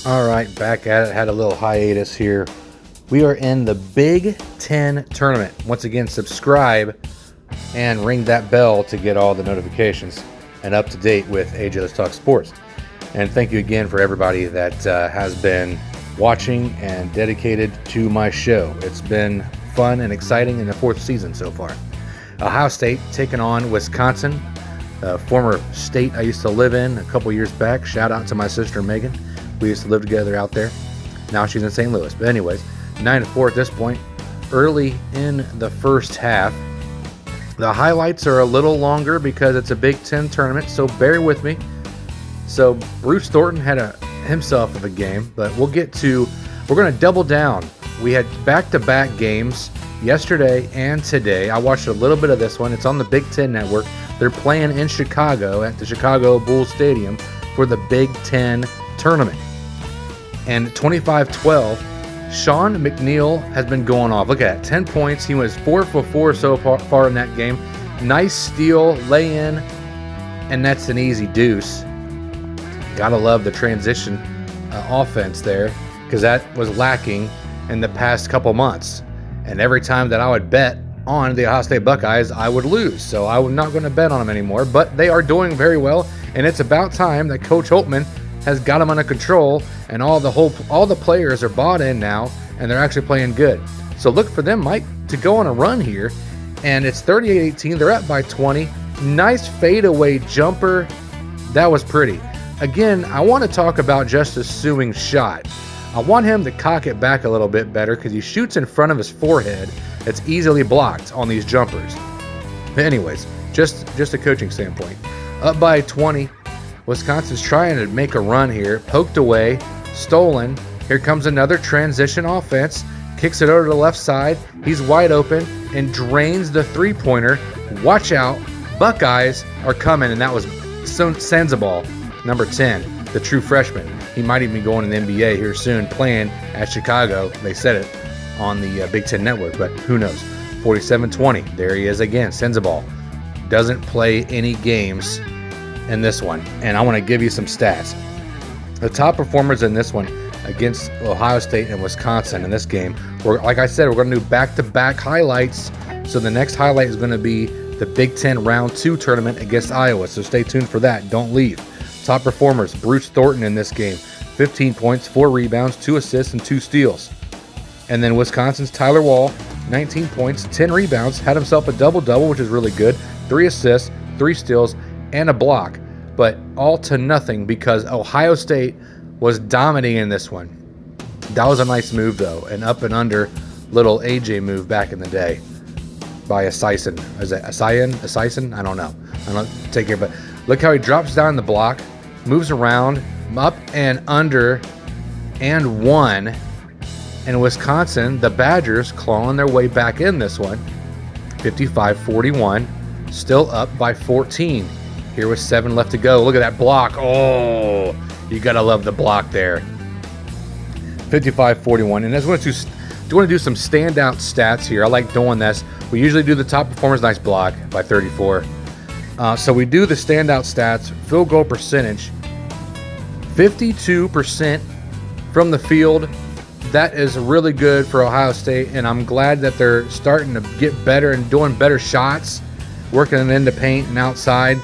All right, back at it. Had a little hiatus here. We are in the Big Ten tournament. Once again, subscribe and ring that bell to get all the notifications and up to date with AJ Let's Talk Sports. And thank you again for everybody that has been watching and dedicated to my show. It's been fun and exciting in the fourth season so far. Ohio State taking on Wisconsin, a former state I used to live in a couple years back. Shout out to my sister Megan. We used to live together out there. Now she's in St. Louis. But anyways, 9-4 at this point. Early in the first half. The highlights are a little longer because it's a Big Ten tournament, so bear with me. So Bruce Thornton had himself of a game, but we're going to double down. We had back-to-back games yesterday and today. I watched a little bit of this one. It's on the Big Ten Network. They're playing in Chicago at the Chicago Bulls Stadium for the Big Ten tournament. And 25-12, Sean McNeil has been going off. Look at that, 10 points. He was 4 for 4 so far in that game. Nice steal, lay in, and that's an easy deuce. Gotta love the transition offense there, because that was lacking in the past couple months. And every time that I would bet on the Ohio State Buckeyes, I would lose. So I'm not going to bet on them anymore. But they are doing very well, and it's about time that Coach Holtman has got them under control, and all the players are bought in now, and they're actually playing good. So look for them, Mike, to go on a run here, and it's 38-18. They're up by 20. Nice fadeaway jumper. That was pretty. Again, I want to talk about Justice Suing's shot. I want him to cock it back a little bit better because he shoots in front of his forehead. It's easily blocked on these jumpers. But anyways, just a coaching standpoint. Up by 20. Wisconsin's trying to make a run here. Poked away. Stolen. Here comes another transition offense. Kicks it over to the left side. He's wide open and drains the three-pointer. Watch out. Buckeyes are coming, and that was Sensabaugh, number 10, the true freshman. He might even be going to the NBA here soon, playing at Chicago. They said it on the Big Ten Network, but who knows. 47-20. There he is again. Sensabaugh doesn't play any games in this one, and I want to give you some stats. The top performers in this one against Ohio State and Wisconsin in this game, like I said, we're going to do back-to-back highlights. So the next highlight is going to be the Big Ten Round 2 tournament against Iowa, so stay tuned for that. Don't leave. Top performers, Bruce Thornton in this game, 15 points, 4 rebounds, 2 assists, and 2 steals. And then Wisconsin's Tyler Wall, 19 points, 10 rebounds, had himself a double-double, which is really good, 3 assists, 3 steals, and a block, but all to nothing because Ohio State was dominating in this one. That was a nice move, though, an up and under little AJ move back in the day by Esiason. Is it Esiason? I don't know. I don't take care, but look how he drops down the block, moves around, up and under, and one. And Wisconsin, the Badgers, clawing their way back in this one, 55-41, still up by 14. Here with 7 left to go. Look at that block. Oh, you got to love the block there. 55-41. And I want to do some standout stats here. I like doing this. We usually do the top performers. Nice block by 34. So we do the standout stats. Field goal percentage, 52% from the field. That is really good for Ohio State, and I'm glad that they're starting to get better and doing better shots, working into paint and outside.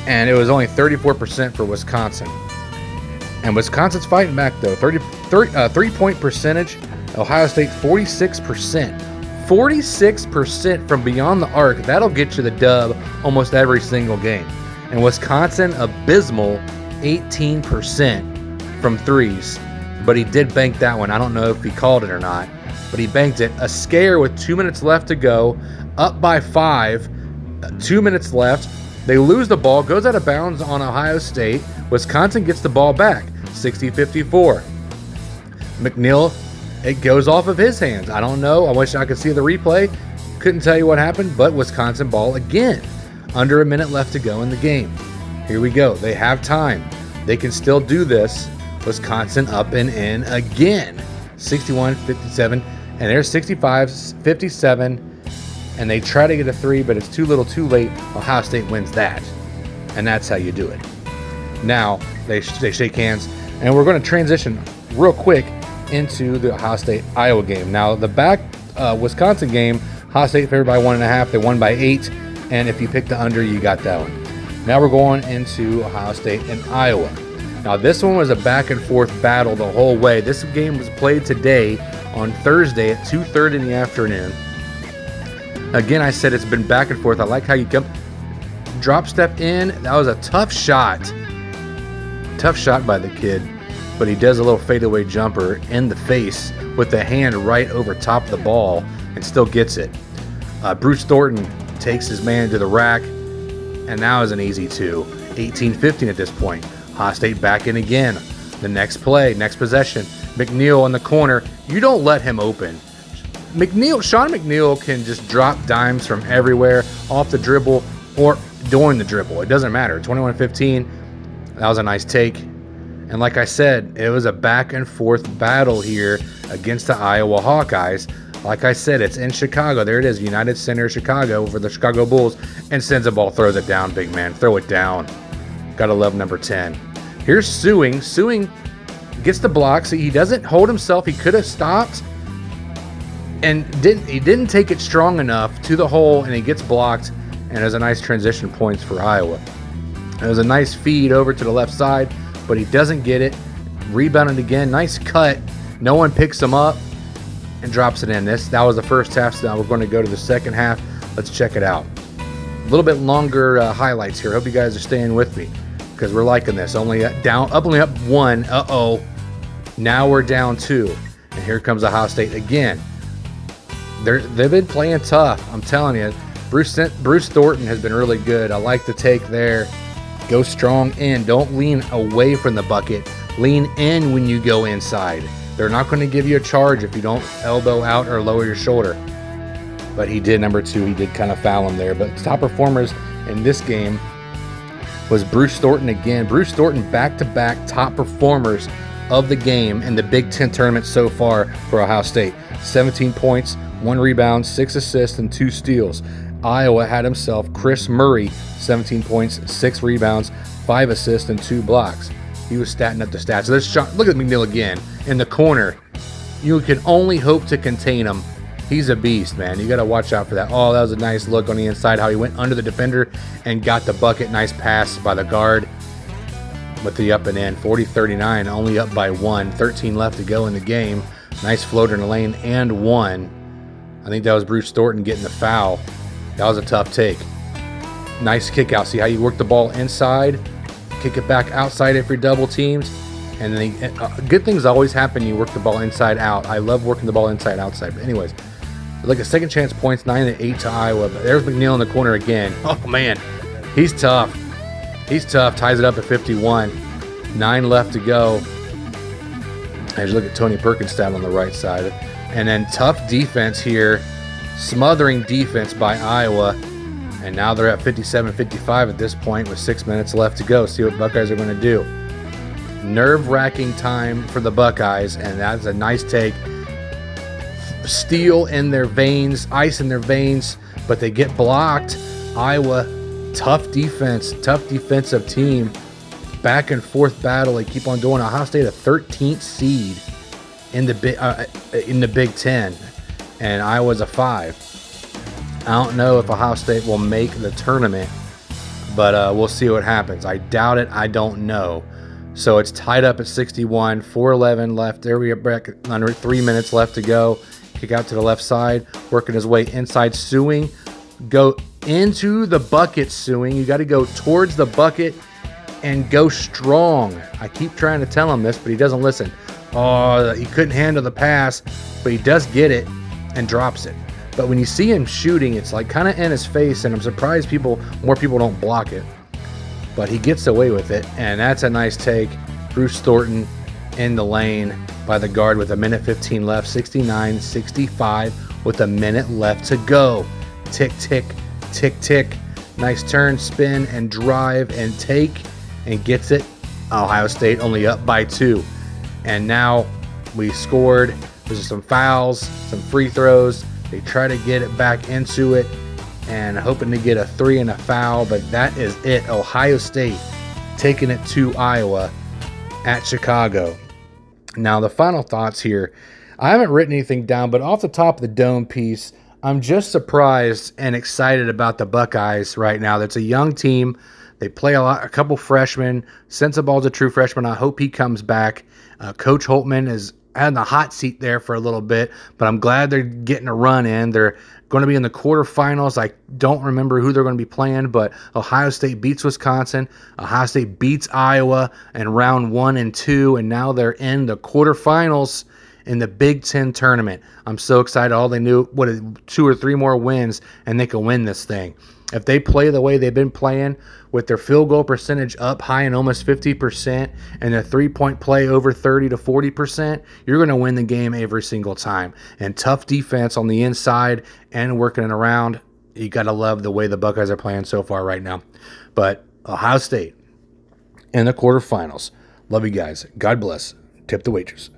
And it was only 34% for Wisconsin. And Wisconsin's fighting back, though. 3-point percentage, Ohio State 46%. 46% from beyond the arc. That'll get you the dub almost every single game. And Wisconsin, abysmal 18% from threes. But he did bank that one. I don't know if he called it or not, but he banked it. A scare with 2 minutes left to go, up by 5, 2 minutes left. They lose the ball, goes out of bounds on Ohio State. Wisconsin gets the ball back, 60-54. McNeil, it goes off of his hands. I don't know. I wish I could see the replay. Couldn't tell you what happened, but Wisconsin ball again. Under a minute left to go in the game. Here we go. They have time. They can still do this. Wisconsin up and in again. 61-57. And there's 65-57. And they try to get a 3, but it's too little too late. Ohio State wins that. And that's how you do it. Now, they shake hands. And we're going to transition real quick into the Ohio State-Iowa game. Now, the Wisconsin game, Ohio State favored by 1.5. They won by 8. And if you pick the under, you got that one. Now we're going into Ohio State and Iowa. Now, this one was a back-and-forth battle the whole way. This game was played today on Thursday at 2:30 in the afternoon. Again, I said it's been back and forth. I like how you come. Drop step in. That was a tough shot. Tough shot by the kid. But he does a little fadeaway jumper in the face with the hand right over top of the ball and still gets it. Bruce Thornton takes his man to the rack, and now is an easy 2. 18-15 at this point. Ohio State back in again. The next play, next possession. McNeil in the corner. You don't let him open. Sean McNeil can just drop dimes from everywhere, off the dribble or during the dribble. It doesn't matter. 21-15. That was a nice take. And like I said, it was a back and forth battle here against the Iowa Hawkeyes. Like I said, it's in Chicago. There it is, United Center, Chicago, for the Chicago Bulls. And sends the ball, throws it down, big man. Throw it down. Gotta love number 10. Here's Sewing. Sewing gets the block. See, he doesn't hold himself. He could have stopped. And he didn't take it strong enough to the hole, and he gets blocked. And there's a nice transition points for Iowa. It was a nice feed over to the left side, but he doesn't get it. Rebounded again. Nice cut. No one picks him up and drops it in. That was the first half, so now we're going to go to the second half. Let's check it out. A little bit longer highlights here. Hope you guys are staying with me because we're liking this. Only up 1. Uh-oh. Now we're down 2. And here comes Ohio State again. They've been playing tough. I'm telling you. Bruce Thornton has been really good. I like the take there. Go strong in. Don't lean away from the bucket. Lean in when you go inside. They're not going to give you a charge if you don't elbow out or lower your shoulder. But he did, number 2. He did kind of foul him there. But top performers in this game was Bruce Thornton again. Bruce Thornton back-to-back top performers of the game in the Big Ten tournament so far for Ohio State. 17 points, 1 rebound, 6 assists, and 2 steals. Iowa had himself Chris Murray, 17 points, 6 rebounds, 5 assists, and 2 blocks. He was statting up the stats. Look at McNeil again in the corner. You can only hope to contain him. He's a beast, man. You got to watch out for that. Oh, that was a nice look on the inside, how he went under the defender and got the bucket. Nice pass by the guard with the up and in. 40-39, only up by 1. 13 left to go in the game. Nice floater in the lane and 1. I think that was Bruce Thornton getting the foul. That was a tough take. Nice kick out. See how you work the ball inside, kick it back outside if you're double teamed. And then good things always happen. You work the ball inside out. I love working the ball inside outside. But anyways, like a second chance points, 9-8 to Iowa. But there's McNeil in the corner again. Oh man, he's tough. He's tough. Ties it up at 51. 9 left to go. As you look at Tony Perkins' stat on the right side. And then tough defense here. Smothering defense by Iowa. And now they're at 57-55 at this point with 6 minutes left to go. See what Buckeyes are going to do. Nerve-wracking time for the Buckeyes, and that's a nice take. Steel in their veins, ice in their veins, but they get blocked. Iowa, tough defense, tough defensive team. Back and forth battle. They keep on doing. Ohio State a 13th seed in the Big Ten, and Iowa's a 5. I don't know if Ohio State will make the tournament, but we'll see what happens. I doubt it. I don't know. So it's tied up at 61, 4:11 left. There we are, back under 3 minutes left to go. Kick out to the left side, working his way inside. Sewing, go into the bucket. Sewing, you got to go towards the bucket and go strong. I keep trying to tell him this, but he doesn't listen. Oh, he couldn't handle the pass, but he does get it and drops it. But when you see him shooting, it's like kind of in his face, and I'm surprised more people don't block it. But he gets away with it, and that's a nice take. Bruce Thornton in the lane by the guard with 1:15 left, 69-65 with a minute left to go. Tick, tick, tick, tick. Nice turn, spin, and drive, and take, and gets it. Ohio State only up by 2. And now we scored. There's some fouls, some free throws. They try to get it back into it, and hoping to get a 3 and a foul, but that is it. Ohio State taking it to Iowa at Chicago. Now, the final thoughts here. I haven't written anything down, but off the top of the dome piece, I'm just surprised and excited about the Buckeyes right now. That's a young team. They play a couple freshmen. Sensabaugh's a true freshman. I hope he comes back. Coach Holtman is in the hot seat there for a little bit, but I'm glad they're getting a run in. They're going to be in the quarterfinals. I don't remember who they're going to be playing, but Ohio State beats Wisconsin. Ohio State beats Iowa in round 1 and 2, and now they're in the quarterfinals in the Big Ten tournament. I'm so excited. All they knew, 2 or 3 more wins, and they can win this thing. If they play the way they've been playing, with their field goal percentage up high and almost 50%, and their three-point play over 30 to 40%, you're going to win the game every single time. And tough defense on the inside and working it around. You got to love the way the Buckeyes are playing so far right now. But Ohio State in the quarterfinals. Love you guys. God bless. Tip the waitress.